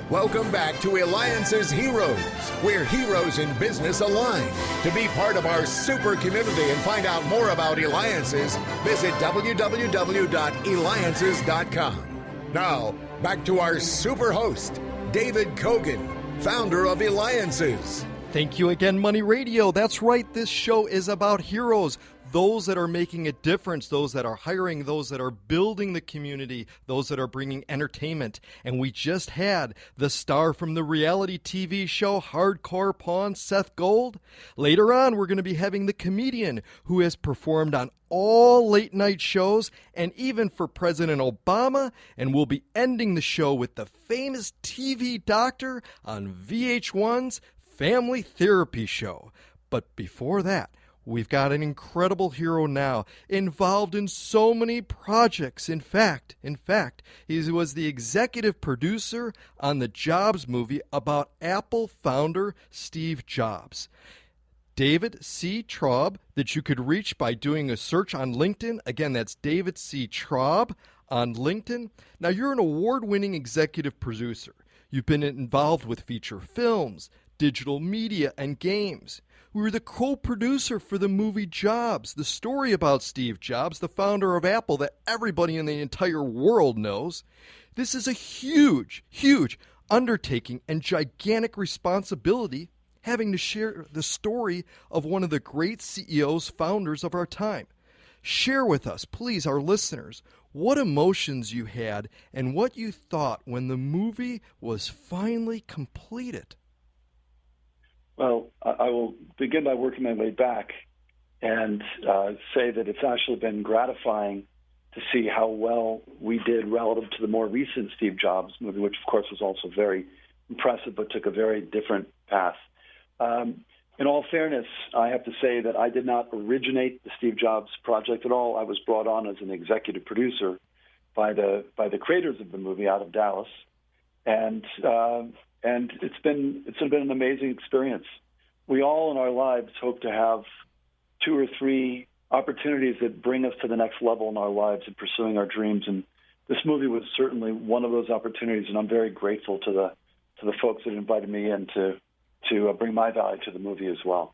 Welcome back to Eliances Heroes, where heroes in business align. To be part of our super community and find out more about Eliances, visit www.Eliances.com. Now, back to our super host, David Cogan, founder of Eliances. Thank you again, Money Radio. That's right, this show is about heroes. Those that are making a difference, those that are hiring, those that are building the community, those that are bringing entertainment. And we just had the star from the reality TV show Hardcore Pawn, Seth Gold. Later on, we're going to be having the comedian who has performed on all late-night shows and even for President Obama. And we'll be ending the show with the famous TV doctor on VH1's Family Therapy Show. But before that, we've got an incredible hero now, involved in so many projects. In fact, he was the executive producer on the Jobs movie about Apple founder Steve Jobs. David C. Traub, that you could reach by doing a search on LinkedIn. Again, that's David C. Traub on LinkedIn. Now, you're an award-winning executive producer. You've been involved with feature films, digital media, and games. We were the co-producer for the movie Jobs, the story about Steve Jobs, the founder of Apple that everybody in the entire world knows. This is a huge, huge undertaking and gigantic responsibility, having to share the story of one of the great CEOs, founders of our time. Share with us, please, our listeners, what emotions you had and what you thought when the movie was finally completed. Well, I will begin by working my way back and say that it's actually been gratifying to see how well we did relative to the more recent Steve Jobs movie, which, of course, was also very impressive but took a very different path. In all fairness, I have to say that I did not originate the Steve Jobs project at all. I was brought on as an executive producer by the creators of the movie out of Dallas, and it's been an amazing experience. We all in our lives hope to have 2 or 3 opportunities that bring us to the next level in our lives in pursuing our dreams, and this movie was certainly one of those opportunities. And I'm very grateful to the folks that invited me in to bring my value to the movie as well.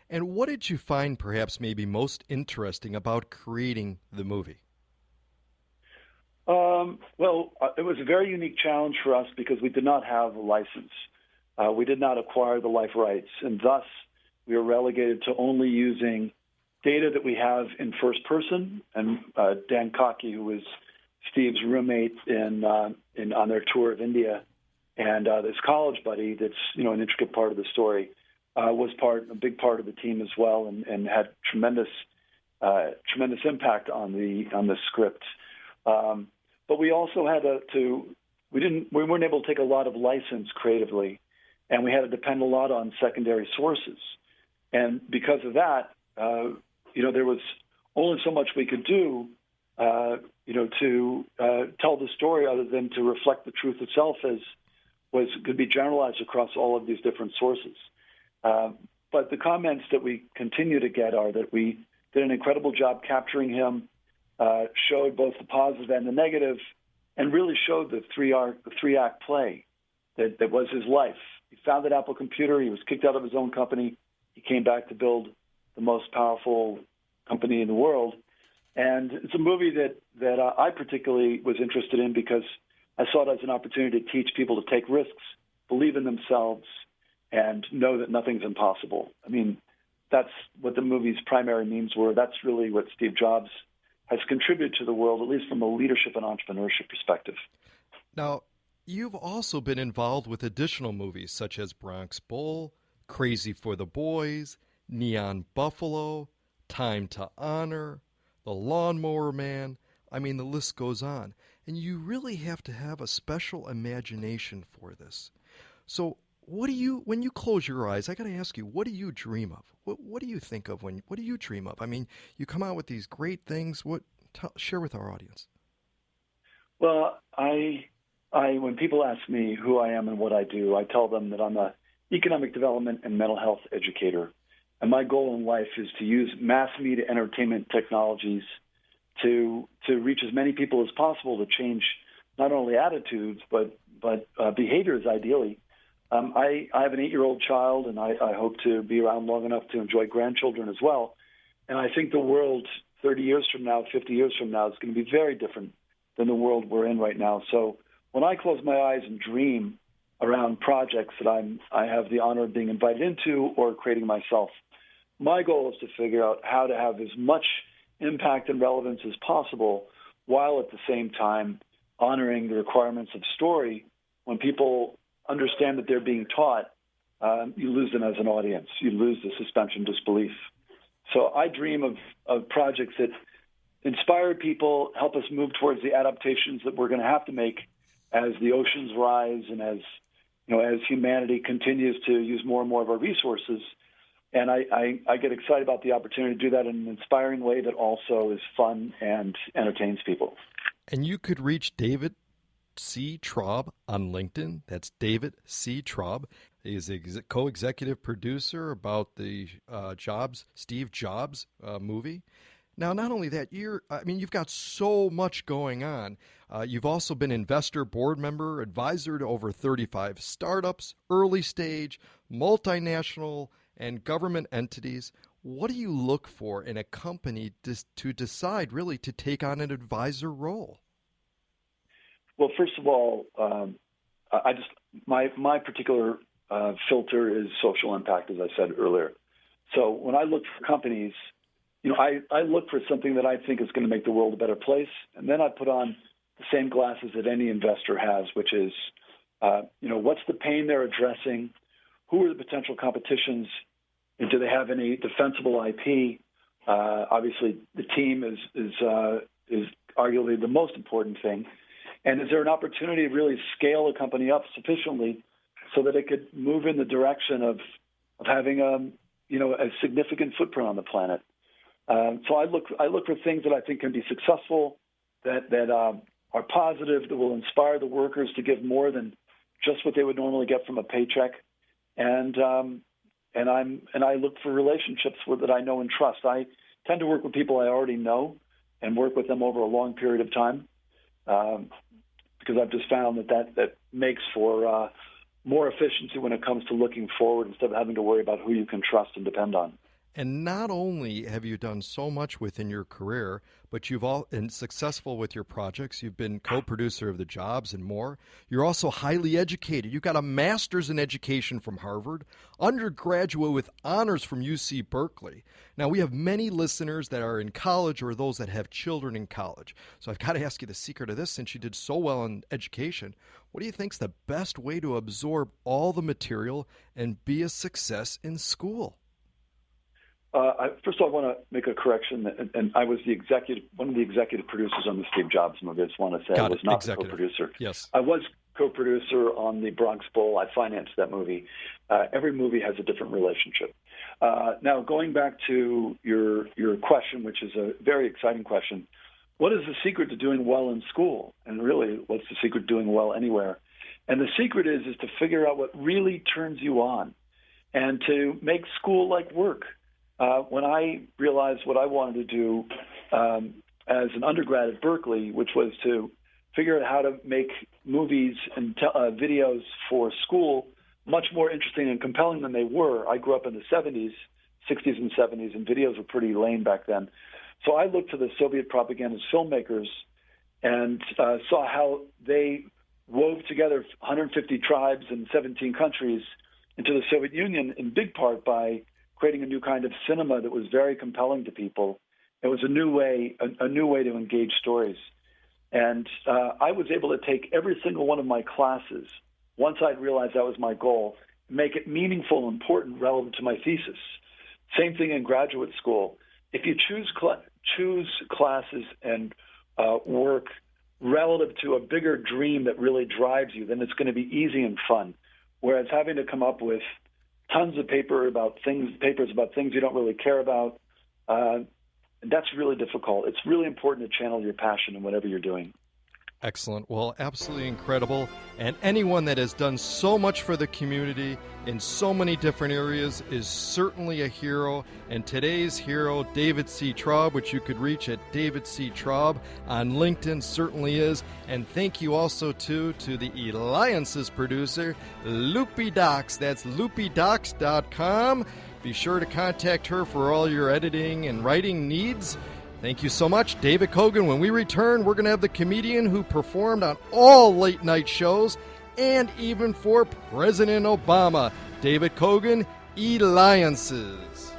And what did you find perhaps maybe most interesting about creating the movie? Well, it was a very unique challenge for us because we did not have a license. We did not acquire the life rights, and thus we were relegated to only using data that we have in first person. And Dan Cocky, who was Steve's roommate on their tour of India, and this college buddy that's an intricate part of the story, was a big part of the team as well, and had tremendous impact on the script. But we also had we weren't able to take a lot of license creatively, and we had to depend a lot on secondary sources. And because of that, there was only so much we could do, to tell the story other than to reflect the truth itself could be generalized across all of these different sources. But the comments that we continue to get are that we did an incredible job capturing him, showed both the positive and the negative, and really showed the three-act play that was his life. He founded Apple Computer. He was kicked out of his own company. He came back to build the most powerful company in the world. And it's a movie that I particularly was interested in because I saw it as an opportunity to teach people to take risks, believe in themselves, and know that nothing's impossible. I mean, that's what the movie's primary means were. That's really what Steve Jobs has contributed to the world, at least from a leadership and entrepreneurship perspective. Now, you've also been involved with additional movies such as Bronx Bull, Crazy for the Boys, Neon Buffalo, Time to Honor, The Lawnmower Man. I mean, the list goes on. And you really have to have a special imagination for this. So when you close your eyes, I got to ask you, what do you dream of? What do you think of what do you dream of? I mean, you come out with these great things. Share with our audience. Well, when people ask me who I am and what I do, I tell them that I'm an economic development and mental health educator. And my goal in life is to use mass media entertainment technologies to reach as many people as possible to change not only attitudes, but but behaviors ideally. I have an 8-year-old child, and I hope to be around long enough to enjoy grandchildren as well. And I think the world 30 years from now, 50 years from now, is going to be very different than the world we're in right now. So when I close my eyes and dream around projects that I have the honor of being invited into or creating myself, my goal is to figure out how to have as much impact and relevance as possible, while at the same time honoring the requirements of story. When people understand that they're being taught, you lose them as an audience. You lose the suspension of disbelief. So I dream of projects that inspire people, help us move towards the adaptations that we're going to have to make as the oceans rise and as humanity continues to use more and more of our resources. And I get excited about the opportunity to do that in an inspiring way that also is fun and entertains people. And you could reach David C. Traub on LinkedIn. That's David C. Traub. He's a co-executive producer about the Steve Jobs movie. Now, not only that, you've got so much going on. You've also been investor, board member, advisor to over 35 startups, early stage, multinational, and government entities. What do you look for in a company to decide really to take on an advisor role? Well, first of all, my particular filter is social impact, as I said earlier. So when I look for companies, I look for something that I think is going to make the world a better place, and then I put on the same glasses that any investor has, which is, what's the pain they're addressing? Who are the potential competitions? And do they have any defensible IP? Obviously, the team is arguably the most important thing. And is there an opportunity to really scale a company up sufficiently so that it could move in the direction of having a significant footprint on the planet? So I look for things that I think can be successful, that are positive, that will inspire the workers to give more than just what they would normally get from a paycheck, and I look for relationships that I know and trust. I tend to work with people I already know and work with them over a long period of time, because I've just found that makes for more efficiency when it comes to looking forward instead of having to worry about who you can trust and depend on. And not only have you done so much within your career, but you've all been successful with your projects. You've been co-producer of The Jobs and more. You're also highly educated. You've got a master's in education from Harvard, undergraduate with honors from UC Berkeley. Now, we have many listeners that are in college or those that have children in college. So I've got to ask you the secret of this, since you did so well in education. What do you think is the best way to absorb all the material and be a success in school? First of all, I want to make a correction, and I was one of the executive producers on the Steve Jobs movie. I just want to say I was not the co-producer. Yes, I was co-producer on the BRONX Bowl. I financed that movie. Every movie has a different relationship. Now, going back to your question, which is a very exciting question, what is the secret to doing well in school? And really, what's the secret to doing well anywhere? And the secret is to figure out what really turns you on and to make school like work. When I realized what I wanted to do as an undergrad at Berkeley, which was to figure out how to make movies and videos for school much more interesting and compelling than they were. I grew up in the 60s and 70s, and videos were pretty lame back then. So I looked to the Soviet propagandist filmmakers and saw how they wove together 150 tribes and 17 countries into the Soviet Union, in big part by creating a new kind of cinema that was very compelling to people. It was a new way to engage stories. And I was able to take every single one of my classes, once I'd realized that was my goal, make it meaningful, important, relevant to my thesis. Same thing in graduate school. If you choose classes and work relative to a bigger dream that really drives you, then it's going to be easy and fun. Whereas having to come up with tons of papers about things you don't really care about, that's really difficult. It's really important to channel your passion in whatever you're doing. Excellent. Well, absolutely incredible. And anyone that has done so much for the community in so many different areas is certainly a hero. And today's hero, David C. Traub, which you could reach at David C. Traub on LinkedIn, certainly is. And thank you also, to the Eliances producer, Loopy Docs. That's loopydocs.com. Be sure to contact her for all your editing and writing needs. Thank you so much, David Cogan. When we return, we're going to have the comedian who performed on all late-night shows and even for President Obama, David Cogan, Eliances.